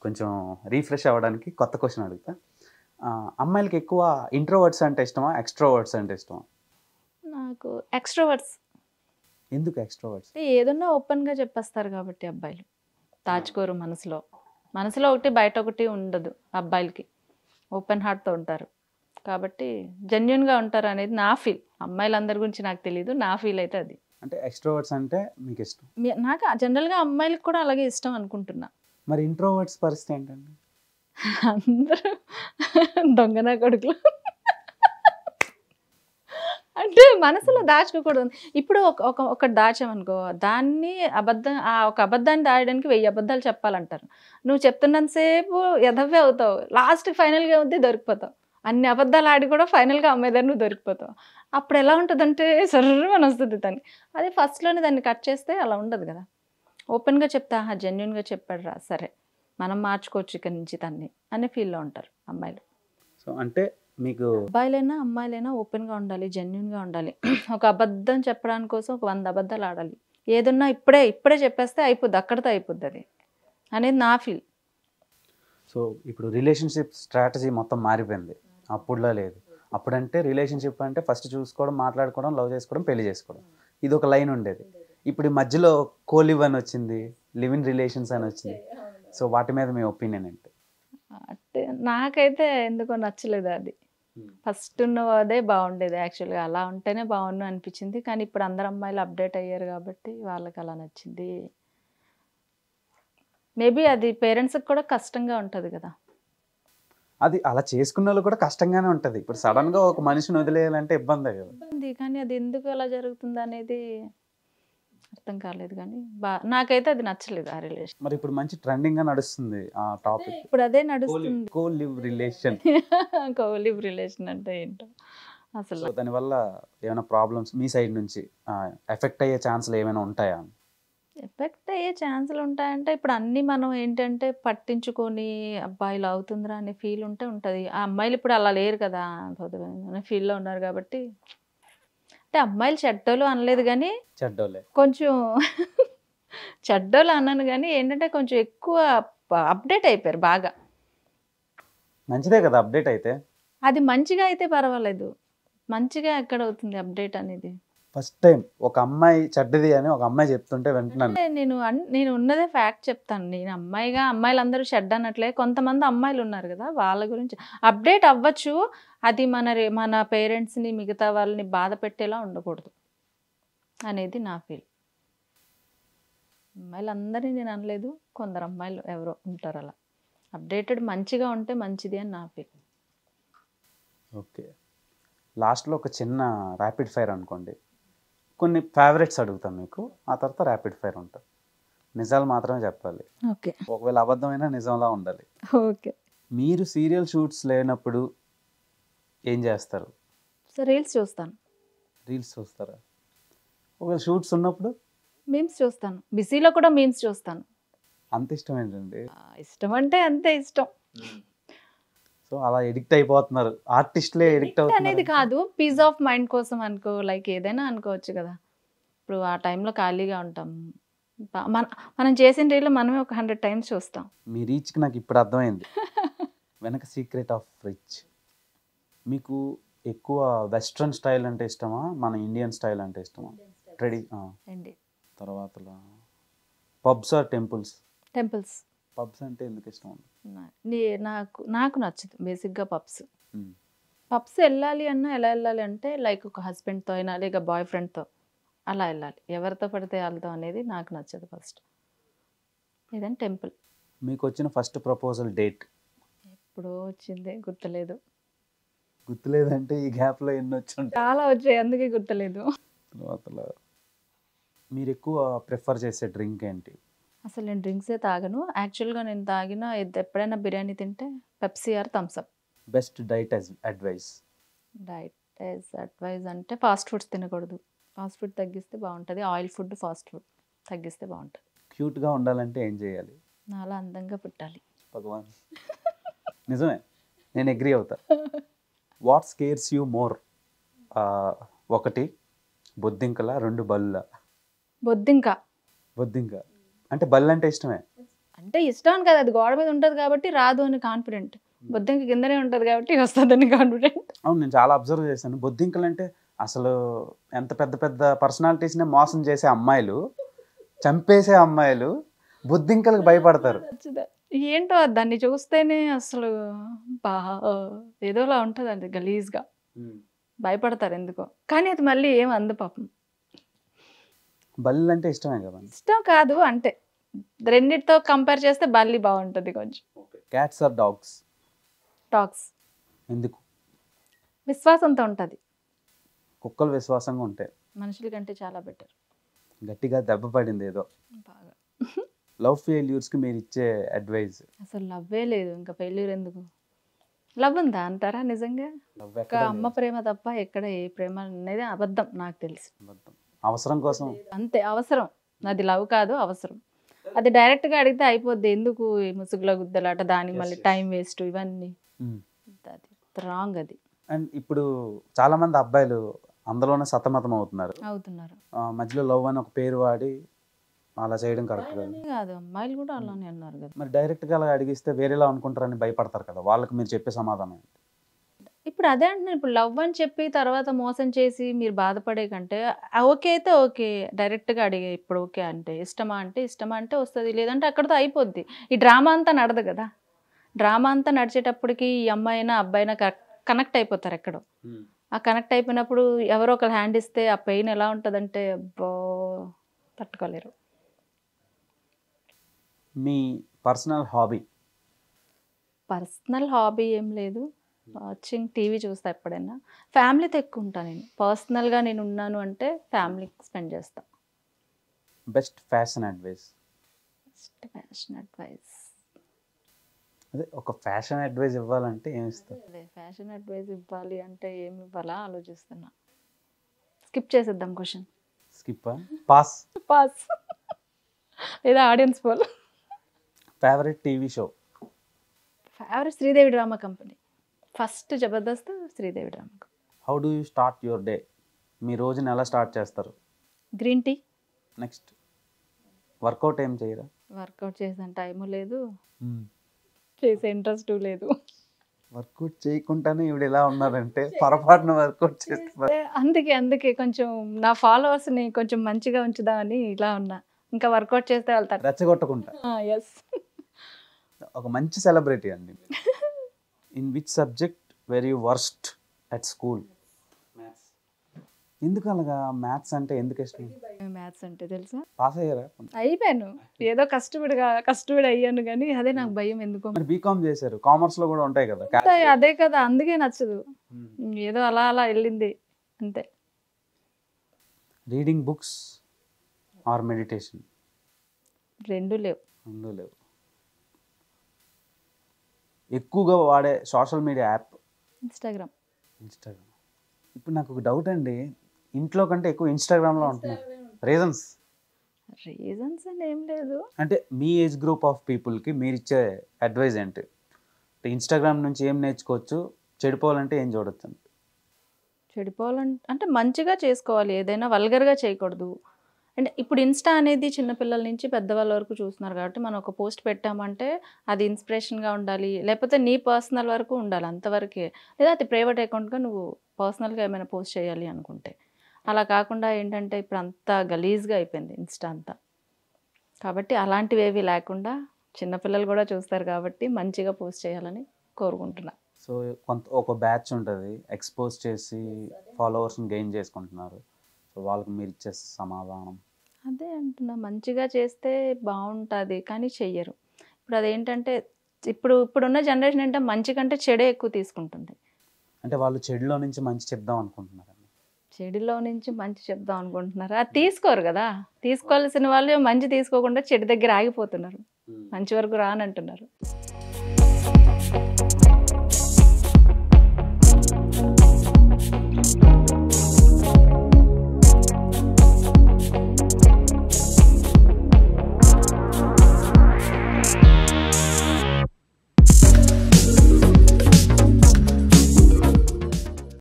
కొంచెం రీఫ్రెష్ అవ్వడానికి కొత్త క్వశ్చన్ అడుగుతా. అమ్మాయిలకి ఎక్కువ ఇంట్రోవర్ట్స్ అంటే ఇష్టమా, ఎక్స్ట్రోవర్ట్స్ అంటే ఇష్టమా? నాకు ఎక్స్ట్రోవర్ట్స్. ఎందుకు ఎక్స్ట్రోవర్ట్స్? ఏదన్నా ఓపెన్గా చెప్పేస్తారు కాబట్టి అబ్బాయిలు దాచుకోరు మనసులో. మనసులో ఒకటి బయట ఒకటి ఉండదు అబ్బాయిలకి. ఓపెన్ హార్ట్తో ఉంటారు కాబట్టి జెన్యున్గా ఉంటారు అనేది నా ఫీల్. అమ్మాయిలందరి గురించి నాకు తెలియదు, నా ఫీల్ అయితే అది. అంటే ఎక్స్ట్రోవర్ట్స్ అంటే మీకు ఇష్టం. నాకు జనరల్గా అమ్మాయిలకు కూడా అలాగే ఇష్టం అనుకుంటున్నా. మరి ఇంట్రోవర్ట్స్ పరిస్థితి ఏంటండి? అందరూ దొంగన కొడుకులు అంటే మనసులో దాచుకోకూడదు. ఇప్పుడు ఒకటి దాచామనుకో, దాన్ని ఒక అబద్ధాన్ని దాయడానికి 1000 అబద్ధాలు చెప్పాలంటారు. నువ్వు చెప్తున్నంతసేపు ఎదవ్వే అవుతావు, లాస్ట్ ఫైనల్గా ఉంది దొరికిపోతావు. అన్ని అబద్ధాలు ఆడి కూడా ఫైనల్గా అమ్మాయి దగ్గర నువ్వు దొరికిపోతావు. అప్పుడు ఎలా ఉంటుందంటే సర్రమని వస్తుంది దాన్ని. అదే ఫస్ట్లోనే దాన్ని కట్ చేస్తే అలా ఉండదు కదా. ఓపెన్గా చెప్తా, జెన్యున్గా చెప్పాడు రా, సరే మనం మార్చుకోవచ్చు ఇక్కడి నుంచి తన్ని అనే ఫీల్లో ఉంటారు అమ్మాయిలు. సో అంటే మీకు అబ్బాయిలైనా అమ్మాయిలైనా ఓపెన్గా ఉండాలి, జెన్యున్గా ఉండాలి. ఒక అబద్ధం చెప్పడానికి కోసం ఒక 100 అబద్ధాలు ఆడాలి. ఏదన్నా ఇప్పుడే చెప్పేస్తే అయిపోద్ది, అక్కడితో అయిపోద్ది అది అనేది నా ఫీల్. సో ఇప్పుడు రిలేషన్షిప్ స్ట్రాటజీ మొత్తం మారిపోయింది, అప్పుడులా లేదు. అప్పుడంటే రిలేషన్షిప్ అంటే ఫస్ట్ చూసుకోవడం, మాట్లాడుకోవడం, లవ్ చేసుకోవడం, పెళ్లి చేసుకోవడం, ఇది ఒక లైన్ ఉండేది. ఇప్పుడు ఈ మధ్యలో కోలివ్ అని వచ్చింది, లివ్ ఇన్ రిలేషన్స్ అని వచ్చింది. సో వాటి మీద మీ ఒపీనియన్ ఏంటి? అంటే నాకైతే ఎందుకో నచ్చలేదు అది. ఫస్ట్ ఉన్నదే బాగుండేది యాక్చువల్గా, అలా ఉంటేనే బాగుండు అనిపించింది. కానీ ఇప్పుడు అందరు అమ్మాయిలు అప్డేట్ అయ్యారు కాబట్టి వాళ్ళకి అలా నచ్చింది. మేబీ అది పేరెంట్స్కి కూడా కష్టంగా ఉంటుంది కదా. అది అలా చేసుకున్న వాళ్ళు కూడా కష్టంగానే ఉంటుంది. ఇప్పుడు సడన్గా ఒక మనిషిని వదిలేయాలంటే ఇబ్బందే కదా. ఇబ్బంది, కానీ అది ఎందుకు అలా జరుగుతుంది అనేది అర్థం కాలేదు. కానీ నాకైతే అది నచ్చలేదు ఆ రిలేషన్. మరి ఇప్పుడు మంచి ట్రెండింగ్ గా నడుస్తుంది ఆ టాపిక్, ఇప్పుడు అదే నడుస్తుంది. కో లివ్ రిలేషన్. కోలివ్ రిలేషన్ అంటే ఏంటో అసలు. సో దానివల్ల ఏమైనా ప్రాబ్లమ్స్ మీ సైడ్ నుంచి ఎఫెక్ట్ అయ్యే ఛాన్సులు ఏమైనా ఉంటాయా? ఎఫెక్ట్ అయ్యే ఛాన్సులు ఉంటాయంటే ఇప్పుడు అన్నీ మనం ఏంటంటే పట్టించుకొని అబ్బాయిలు అవుతుందిరా అనే ఫీల్ ఉంటుంది. ఆ అమ్మాయిలు ఇప్పుడు అలా లేరు కదా, అనే ఫీల్లో ఉన్నారు కాబట్టి. అంటే అమ్మాయిలు చెడ్డోళ్ళు అనలేదు కానీ, చెడ్డోళ్ళే కొంచెం చెడ్డోళ్ళు అన్నాను కానీ ఏంటంటే కొంచెం ఎక్కువ అప్డేట్ అయిపోయారు బాగా. మంచిదే కదా అప్డేట్ అయితే. అది మంచిగా అయితే పర్వాలేదు, మంచిగా ఎక్కడ అవుతుంది అప్డేట్ అనేది. ఫస్ట్ టైం ఒక అమ్మాయి చెడ్డది అని ఒక అమ్మాయి చెప్తుంటే వింటున్నాను. నేను ఉన్నదే ఫ్యాక్ట్ చెప్తాను. నేను అమ్మాయిగా, అమ్మాయిలందరూ షెడ్ అన్నట్లే కొంతమంది అమ్మాయిలు ఉన్నారు కదా, వాళ్ళ గురించి అప్డేట్ అవ్వచ్చు. అది మన పేరెంట్స్ని, మిగతా వాళ్ళని బాధ పెట్టేలా ఉండకూడదు అనేది నా ఫీల్. అమ్మాయిలందరినీ నేను అనలేదు, కొందరు అమ్మాయిలు ఎవరో ఉంటారు అలా. అప్డేటెడ్ మంచిగా ఉంటే మంచిది అని నా ఫీల్. ఓకే, లాస్ట్లో ఒక చిన్న ర్యాపిడ్ ఫైర్ అనుకోండి. కొన్ని ఫేవరెట్స్ అడుగుతాను మీకు, ఆ తర్వాత ర్యాపిడ్ ఫైర్ ఉంటుంది. నిజాలు మాత్రమే చెప్పాలి. ఓకే, ఒకవేళ అబద్ధమైనా నిజంలా ఉండాలి. ఓకే. మీరు సీరియల్ షూట్స్ లేనప్పుడు ఏం చేస్తారు? సో రీల్స్ చూస్తాను. రీల్స్ చూస్తారా? ఒకవేళ షూట్స్ ఉన్నప్పుడు? మీమ్స్ చూస్తాను. బిజీలో కూడా మీమ్స్ చూస్తాను. అంత ఇష్టం ఏంటండి? ఇష్టం అంటే అంతే ఇష్టం. సో అలా ఎడిక్ట్ అయిపోతున్నారు, ఆర్టిస్ట్లే ఎడిక్ట్ అనేది అవుతున్నారు. కాదు, పీస్ ఆఫ్ మైండ్ కోసం అనుకో, లైక్ ఏదైనా అనుకోవచ్చు కదా. ఇప్పుడు ఆ టైంలో ఖాళీగా ఉంటాం, మనం చేసిన రీల్ మనమే ఒక 100 టైమ్స్ చూస్తాం. మీ రీచ్కి నాకు ఇప్పుడు అర్థమైంది, వెనక సీక్రెట్ ఆఫ్ రిచ్. మీకు ఎక్కువ వెస్ట్రన్ స్టైల్ అంటే ఇష్టమా, మన ఇండియన్ స్టైల్ అంటే ఇష్టమా? తర్వాత pubs or temples? Temples. Pubs అంటే ఎందుకు ఇష్టం? నాకు నచ్చదు బేసిక్గా పబ్స్. పబ్స్ వెళ్ళాలి అన్నా ఎలా వెళ్ళాలి అంటే, లైక్ ఒక హస్బెండ్తో అయినా లేక బాయ్ ఫ్రెండ్తో అలా వెళ్ళాలి. ఎవరితో పడితే వాళ్ళతో అనేది నాకు నచ్చదు ఫస్ట్. ఏదైనా టెంపుల్. మీకు వచ్చిన ఫస్ట్ ప్రపోజల్ డేట్ ఎప్పుడో వచ్చింది, గుర్తులేదు. గుర్తులేదంటే ఈ గ్యాప్లో ఎన్ని వచ్చి ఉంటాయి? చాలా వచ్చాయి, అందుకే గుర్తులేదు. తర్వాత మీరు ఎక్కువ ప్రిఫర్ చేసే డ్రింక్ ఏంటి? అసలు నేను డ్రింక్సే తాగను. యాక్చువల్గా నేను తాగిన ఎప్పుడైనా బిర్యానీ తింటే Pepsi or Thums Up. Best diet advice? Diet advise అంటే ఫాస్ట్ ఫుడ్స్ తినకూడదు. ఫాస్ట్ ఫుడ్ తగ్గిస్తే బాగుంటుంది. ఆయిల్ ఫుడ్, ఫాస్ట్ ఫుడ్ తగ్గిస్తే బాగుంటుంది. క్యూట్గా ఉండాలంటే ఏం చేయాలి? నాలా అందంగా పుట్టాలి. భగవాన్, నిజమే, నేను అగ్రీ అవుతా. What scares you more? 1 బొద్దింకల, 2 బల్లుల? బొద్దింక. బొద్దింక అంటే బల్లు అంటే ఇష్టమే, అంటే ఇష్టం కదా, అది గోడ మీద ఉంటుంది కాబట్టి రాదు అని కాన్ఫిడెంట్, బొద్దింక కిందనే ఉంటుంది కాబట్టి వస్తుందని కాన్ఫిడెంట్. అవును, నేను చాలా అబ్జర్వ్ చేశాను. బొద్దింకలు అంటే అసలు ఎంత పెద్ద పెద్ద పర్సనాలిటీస్నే మోసం చేసే అమ్మాయిలు, చంపేసే అమ్మాయిలు బొద్దింకలకు భయపడతారు. ఏంటో దాన్ని చూస్తేనే అసలు బా ఏదోలా ఉంటుంది అండి, గలీజ్గా భయపడతారు ఎందుకో. కానీ అది మళ్ళీ ఏం అందు పాపం. బల్లి అంటే ఇష్టమే కదా. ఇష్టం కాదు అంటే రెండిటితో కంపేర్ చేస్తే బల్లి బాగుంటుంది కొంచెం. Cats or dogs? డాగ్స్. ఎందుకు? విశ్వాసంతో ఉంటుంది. కుక్కలు విశ్వాసంగా ఉంటాయి, మనుషుల కంటే చాలా బెటర్. గట్టిగా దెబ్బ పడింది ఏదో. బాగా. లవ్ ఫెయిల్యూర్స్కి మీరు ఇచ్చే అడ్వైజ్? అసలు లవ్వే లేదు, ఇంకా ఫెయిల్యూర్ ఎందుకు? లవ్ ఉందా అంటారా నిజంగా? లవ్ ఒక అమ్మ ప్రేమ తప్ప ఎక్కడ ఏ ప్రేమ అనేది అబద్ధం నాకు తెలిసి. అవసరం కోసం అంతే, అవసరం. అది లవ్ కాదు, అవసరం. అది డైరెక్ట్గా అడిగితే అయిపోద్ది, ఎందుకు ఈ ముసుగులో గుద్దలాట, దానికి మళ్ళీ టైం వేస్ట్, ఇవన్నీ అది రాంగ్. అది అండ్ ఇప్పుడు చాలా మంది అబ్బాయిలు అందులోనే సతమతం అవుతున్నారు. మధ్యలో లవ్ అని ఒక పేరు వాడి అలా చేయడం కరెక్ట్ కాదు. అమ్మాయిలు కూడా అలానే అన్నారు కదా. మరి డైరెక్ట్గా అలా అడిగిస్తే వేరేలా అనుకుంటారని భయపడతారు కదా, వాళ్ళకి మీరు చెప్పే సమాధానం? ఇప్పుడు అదే అంటున్నాను, ఇప్పుడు లవ్ అని చెప్పి తర్వాత మోసం చేసి మీరు బాధపడే కంటే ఓకే అయితే ఓకే, డైరెక్ట్గా అడిగే. ఇప్పుడు ఓకే అంటే ఇష్టమా అంటే వస్తుంది, లేదంటే అక్కడితో అయిపోద్ది. ఈ డ్రామా అంతా నడదు కదా. డ్రామా అంతా నడిచేటప్పటికి ఈ అమ్మాయి అయినా అబ్బాయి అయినా కనెక్ట్ అయిపోతారు ఎక్కడో. ఆ కనెక్ట్ అయిపోయినప్పుడు ఎవరో ఒకరు హ్యాండ్ ఇస్తే ఆ పెయిన్ ఎలా ఉంటుందంటే అబ్బో తట్టుకోలేరు. మీ పర్సనల్ హాబీ ఏం లేదు. వాచింగ్ టీవీ చూస్తా ఎప్పుడైనా. ఫ్యామిలీతో ఎక్కువ ఉంటాను నేను. పర్సనల్గా నేను ఉన్నాను అంటే ఫ్యామిలీకి స్పెండ్ చేస్తా. Best fashion advice? అదే ఒక ఫ్యాషన్ అడ్వైస్ ఇవ్వాలంటే ఏమి ఇస్తారు? అదే ఫ్యాషన్ అడ్వైస్ ఇవ్వాలి అంటే ఏమి ఇవ్వాలా ఆలోచిస్తున్నా. స్కిప్ చేసేద్దాం క్వశ్చన్. స్కిప్? పాస్ లేదా audience poll. Favourite TV show? Favourite Sridevi drama company. First Jabardasth, Sridevi drama company. How do you start your day? మీ రోజుని ఎలా స్టార్ట్ చేస్తారు? Green tea. నెక్స్ట్ వర్కౌట్ ఏం చేయరా? వర్కౌట్ చేసే టైము లేదు, చేసే ఇంట్రెస్ట్ లేదు. వర్కౌట్ చేయకుండానే ఇవిడ ఎలా ఉన్నారంటే పొరపాటున వర్కౌట్ చేస్తారు. అందుకే కొంచెం నా ఫాలోవర్స్ని కొంచెం మంచిగా ఉంచుదామని ఇలా ఉన్నా. ఇంకా వర్కౌట్ చేస్తే వెళ్తారు రెచ్చగొట్టకుండా. ఎస్. ఒక మంచి సెలబ్రిటీ అండి. In which subject very worst at school? ఎందుకు అలాగా? మ్యాథ్స్ అంటే ఎందుకు ఇష్టం? మ్యాథ్స్ అంటే తెలుసా, పాస్ అయ్యారా? అయిపోయాను, ఏదో కష్టపడి అయ్యాను, కానీ అదే నాకు భయం ఎందుకో. మరి బీకామ్ చేశారు, కామర్స్ లో కూడా ఉంటాయి కదా. అదే కదా, అందుకే నచ్చదు. ఏదో అలా వెళ్ళింది అంతే. Reading books or meditation? రెండు లేవు. ఎక్కువగా వాడే సోషల్ మీడియా యాప్? ఇన్స్టాగ్రామ్. ఇప్పుడు నాకు ఒక డౌట్ అండి, ఇంట్లో కంటే ఎక్కువ ఇన్స్టాగ్రామ్లో ఉంటున్నాను. రీజన్స్ అని ఏం లేదు. అంటే మీ ఏజ్ గ్రూప్ ఆఫ్ పీపుల్కి మీరు ఇచ్చే అడ్వైజ్ ఏంటి? ఇన్స్టాగ్రామ్ నుంచి ఏం నేర్చుకోవచ్చు, చెడిపోవాలంటే ఏం చూడొచ్చు? చెడిపోవాలంటే మంచిగా చేసుకోవాలి, ఏదైనా వల్గర్గా చేయకూడదు. అండ్ ఇప్పుడు ఇన్స్టా అనేది చిన్నపిల్లల నుంచి పెద్దవాళ్ళ వరకు చూస్తున్నారు కాబట్టి మనం ఒక పోస్ట్ పెట్టామంటే అది ఇన్స్పిరేషన్గా ఉండాలి, లేకపోతే నీ పర్సనల్ వరకు ఉండాలి అంతవరకే. లేదా అది ప్రైవేట్ అకౌంట్గా నువ్వు పర్సనల్గా ఏమైనా పోస్ట్ చేయాలి అనుకుంటే. అలా కాకుండా ఏంటంటే ఇప్పుడు అంతా గలీజ్గా అయిపోయింది ఇన్స్టా అంతా. కాబట్టి అలాంటివి ఏవి లేకుండా చిన్నపిల్లలు కూడా చూస్తారు కాబట్టి మంచిగా పోస్ట్ చేయాలని కోరుకుంటున్నా. సో ఒక బ్యాచ్ ఉంటుంది, ఎక్స్పోజ్ చేసి ఫాలోవర్స్ని గెయిన్ చేసుకుంటున్నారు. సో వాళ్ళకి మీరు ఇచ్చే సమాధానం? అదే అంటున్నా, మంచిగా చేస్తే బాగుంటుంది కానీ చెయ్యరు. ఇప్పుడు అదేంటంటే ఇప్పుడున్న జనరేషన్ అంటే మంచి కంటే చెడే ఎక్కువ తీసుకుంటుంది. అంటే వాళ్ళు చెడులో నుంచి మంచి చెప్దాం అనుకుంటున్నారు. చెడులో నుంచి మంచి చెప్దాం అనుకుంటున్నారు, అది తీసుకోరు కదా. తీసుకోవాల్సిన వాళ్ళు మంచి తీసుకోకుండా చెడు దగ్గర ఆగిపోతున్నారు, మంచి వరకు రానంటున్నారు.